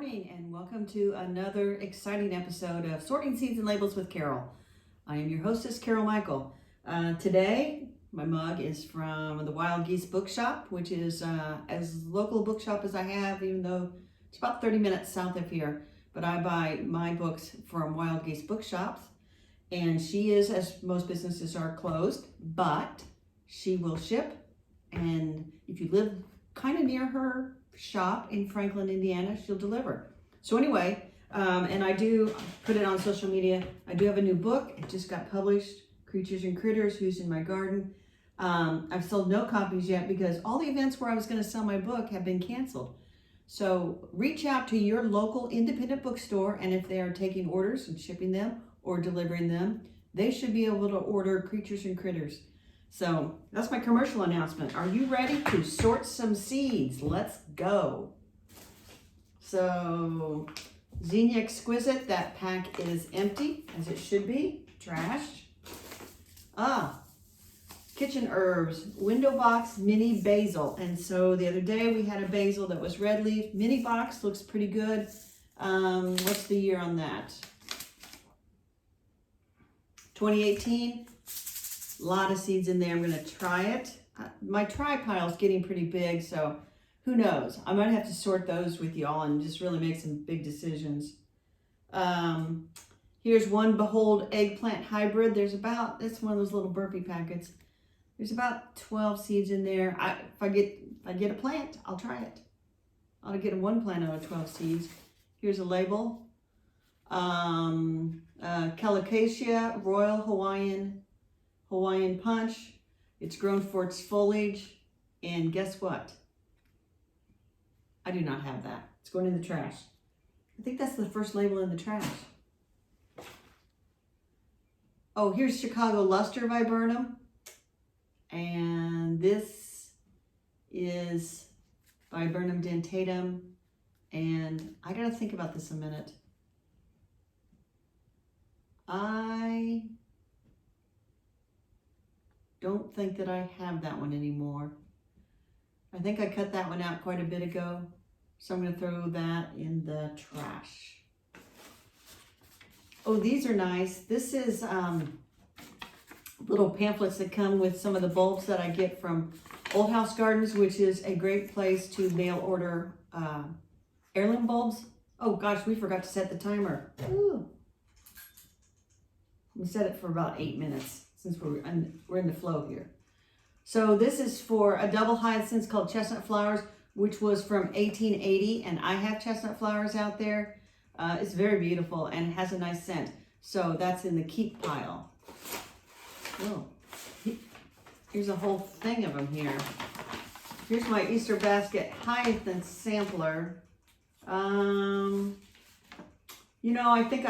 morning and welcome to another exciting episode of Sorting Seeds and Labels with Carol. I am your hostess, Carol Michael. Today, my mug is from the Wild Geese Bookshop, which is as local a bookshop as I have, even though it's about 30 minutes south of here. But I buy my books from Wild Geese Bookshops, and she is, as most businesses are, closed, but she will ship. And if you live kind of near her shop in Franklin, Indiana, she'll deliver. So anyway, and I do put it on social media. I do have a new book. It just got published, Creatures and Critters, Who's in My Garden. I've sold no copies yet because all the events where I was going to sell my book have been canceled. So reach out to your local independent bookstore, and if they are taking orders and shipping them or delivering them, they should be able to order Creatures and Critters. So that's my commercial announcement. Are you ready to sort some seeds? Let's go. So Zinnia Exquisite, that pack is empty, as it should be. Trash. Kitchen Herbs, Window Box Mini Basil. And so the other day we had a basil that was red leaf. Mini box looks pretty good. What's the year on that? 2018. A lot of seeds in there. I'm going to try it. My try pile is getting pretty big, so who knows? I might have to sort those with y'all and just really make some big decisions. Here's one Behold Eggplant Hybrid. There's about, that's one of those little burpee packets. There's about 12 seeds in there. If I get a plant, I'll try it. I'll get one plant out of 12 seeds. Here's a label. Calocasia Royal Hawaiian Punch. It's grown for its foliage, and guess what? I do not have that. It's going in the trash. I think that's the first label in the trash. Oh, here's Chicago Luster Viburnum, and this is Viburnum dentatum, and I gotta think about this a minute. I don't think that I have that one anymore. I think I cut that one out quite a bit ago, so I'm going to throw that in the trash. Oh, these are nice. This is little pamphlets that come with some of the bulbs that I get from Old House Gardens, which is a great place to mail order heirloom bulbs. Oh gosh, we forgot to set the timer. Ooh. We set it for about 8 minutes, since we're in the flow here. So this is for a double hyacinth called Chestnut Flowers, which was from 1880, and I have chestnut flowers out there. It's very beautiful and it has a nice scent. So that's in the keep pile. Oh, here's a whole thing of them here. Here's my Easter basket hyacinth sampler. You know, I think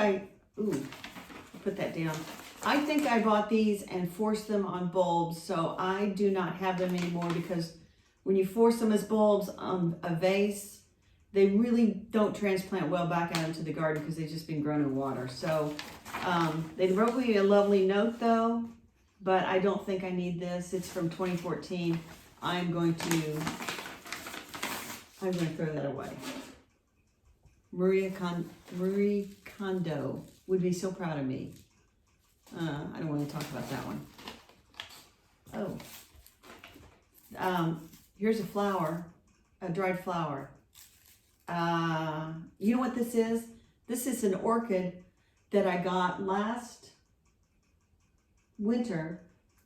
put that down. I think I bought these and forced them on bulbs, so I do not have them anymore because when you force them as bulbs on a vase, they really don't transplant well back out into the garden because they've just been grown in water. So they wrote me a lovely note though, but I don't think I need this. It's from 2014. I'm going to throw that away. Marie Kondo would be so proud of me. I don't want to talk about that one. Oh. Here's a flower, a dried flower. You know what this is? This is an orchid that I got last winter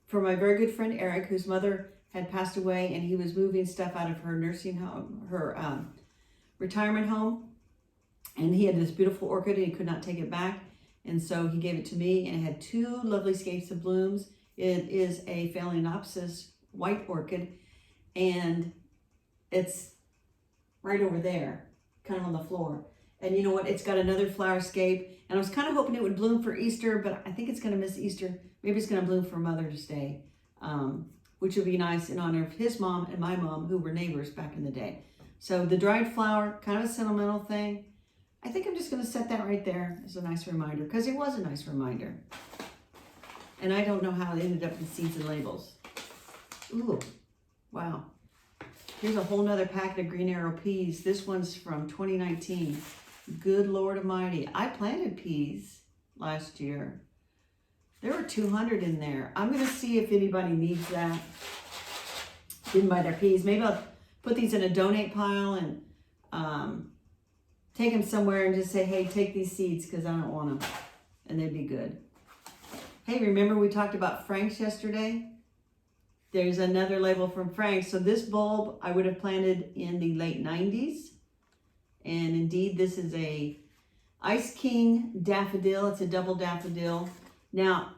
for my very good friend Eric, whose mother had passed away, and he was moving stuff out of her nursing home, her retirement home. And he had this beautiful orchid and he could not take it back. And so he gave it to me, and it had two lovely scapes of blooms. It is a Phalaenopsis white orchid, and it's right over there, kind of on the floor. And you know what? It's got another flower scape, and I was kind of hoping it would bloom for Easter, but I think it's going to miss Easter. Maybe it's going to bloom for Mother's Day, which would be nice in honor of his mom and my mom, who were neighbors back in the day. So the dried flower, kind of a sentimental thing. I think I'm just going to set that right there as a nice reminder, because it was a nice reminder. And I don't know how it ended up in seeds and labels. Ooh, wow. Here's a whole nother packet of Green Arrow peas. This one's from 2019. Good Lord Almighty. I planted peas last year. There were 200 in there. I'm going to see if anybody needs that. Didn't buy their peas. Maybe I'll put these in a donate pile and take them somewhere and just say, hey, take these seeds because I don't want them. And they'd be good. Hey, remember we talked about Frank's yesterday? There's another label from Frank's. So this bulb I would have planted in the late 90s. And indeed, this is a Ice King daffodil. It's a double daffodil. Now,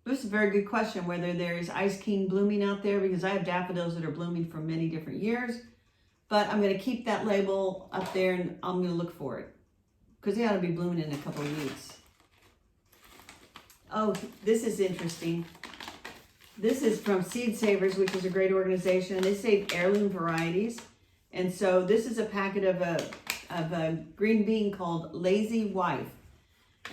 this is a very good question whether there is Ice King blooming out there, because I have daffodils that are blooming for many different years. But I'm going to keep that label up there and I'm going to look for it because they ought to be blooming in a couple of weeks. Oh, this is interesting. This is from Seed Savers, which is a great organization. They save heirloom varieties. And so this is a packet of a green bean called Lazy Wife.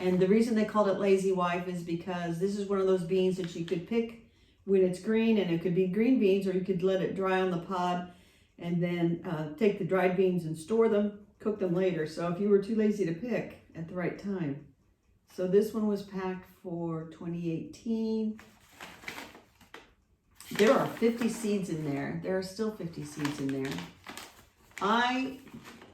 And the reason they called it Lazy Wife is because this is one of those beans that you could pick when it's green, and it could be green beans, or you could let it dry on the pod and then take the dried beans and store them, cook them later. So if you were too lazy to pick at the right time. So this one was packed for 2018. There are 50 seeds in there. There are still 50 seeds in there.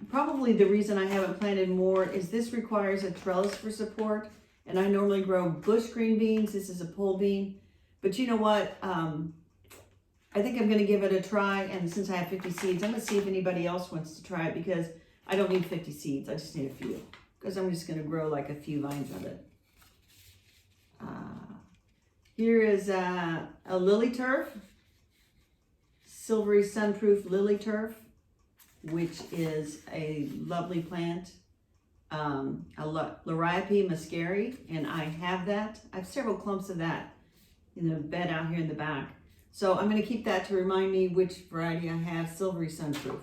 Probably the reason I haven't planted more is this requires a trellis for support. And I normally grow bush green beans. This is a pole bean. But you know what? I think I'm going to give it a try. And since I have 50 seeds, I'm going to see if anybody else wants to try it, because I don't need 50 seeds. I just need a few, because I'm just going to grow like a few vines of it. Here is a lily turf, silvery sunproof lily turf, which is a lovely plant. A Liriope muscari, and I have that. I have several clumps of that in the bed out here in the back. So I'm going to keep that to remind me which variety I have. Silvery sunproof.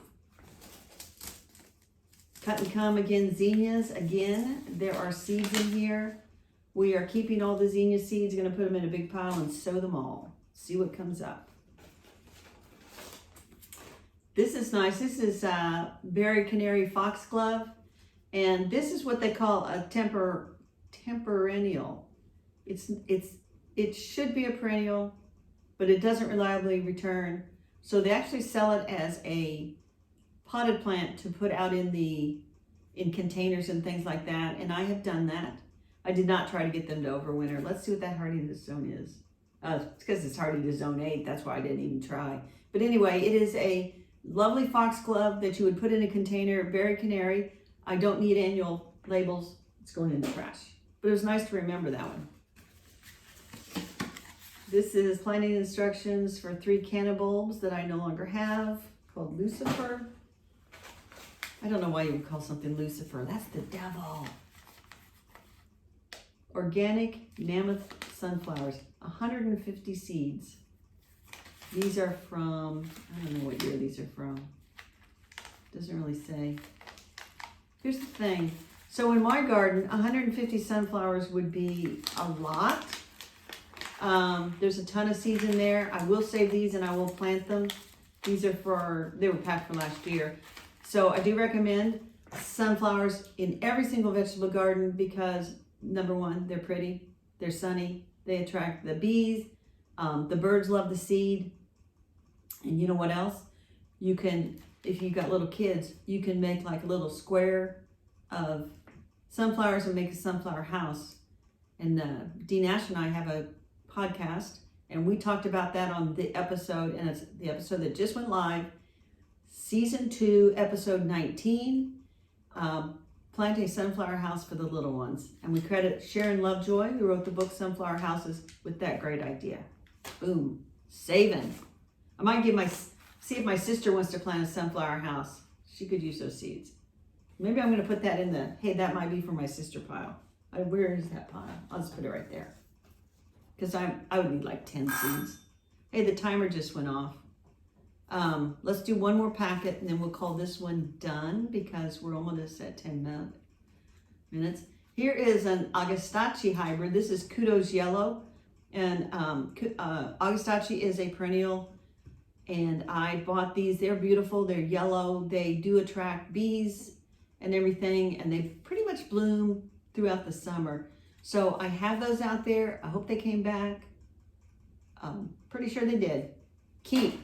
Cut and come again, zinnias. Again, there are seeds in here. We are keeping all the zinnia seeds. Going to put them in a big pile and sow them all. See what comes up. This is nice. This is berry canary foxglove. And this is what they call a temperennial. It should be a perennial, but it doesn't reliably return. So they actually sell it as a potted plant to put out in containers and things like that. And I have done that. I did not try to get them to overwinter. Let's see what that hardiness zone is. It's because it's hardy to zone 8. That's why I didn't even try. But anyway, it is a lovely foxglove that you would put in a container. Berry canary. I don't need annual labels. It's going in the trash. But it was nice to remember that one. This is planting instructions for 3 canna bulbs that I no longer have, called Lucifer. I don't know why you would call something Lucifer. That's the devil. Organic mammoth sunflowers, 150 seeds. These are from, I don't know what year these are from. Doesn't really say. Here's the thing. So in my garden, 150 sunflowers would be a lot. There's a ton of seeds in there. I will save these and I will plant them. These are they were packed for last year. So I do recommend sunflowers in every single vegetable garden because, number one, they're pretty, they're sunny, they attract the bees, the birds love the seed. And you know what else? You can, if you've got little kids, you can make like a little square of sunflowers and make a sunflower house. And Dean Ash and I have a podcast, and we talked about that on the episode, and it's the episode that just went live, season 2, episode 19, Plant a Sunflower House for the Little Ones. And we credit Sharon Lovejoy, who wrote the book Sunflower Houses, with that great idea. Boom, saving. I might see if my sister wants to plant a sunflower house. She could use those seeds. Maybe I'm going to put that in the, hey, that might be for my sister pile. Where is that pile? I'll just put it right there. Because I would need like 10 seeds. Hey, the timer just went off. Let's do one more packet and then we'll call this one done because we're almost at 10 minutes. Here is an Augustaceae hybrid. This is Kudos Yellow. And Augustaceae is a perennial. And I bought these. They're beautiful. They're yellow. They do attract bees. and everything, and they pretty much bloom throughout the summer. So I have those out there. I hope they came back. Pretty sure they did. Keep.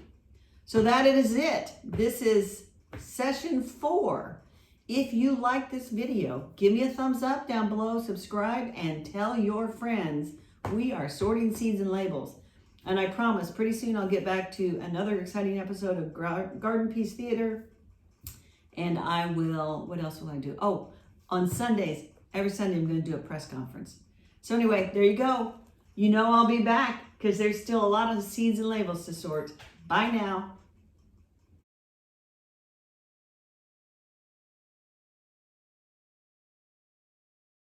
So that is it. This is session 4. If you like this video, give me a thumbs up down below, subscribe, and tell your friends. We are Sorting Seeds and Labels. And I promise pretty soon I'll get back to another exciting episode of Garden Peace Theater. And I will, what else will I do? Oh, on Sundays, every Sunday I'm going to do a press conference. So anyway, there you go. You know I'll be back because there's still a lot of seeds and labels to sort. Bye now.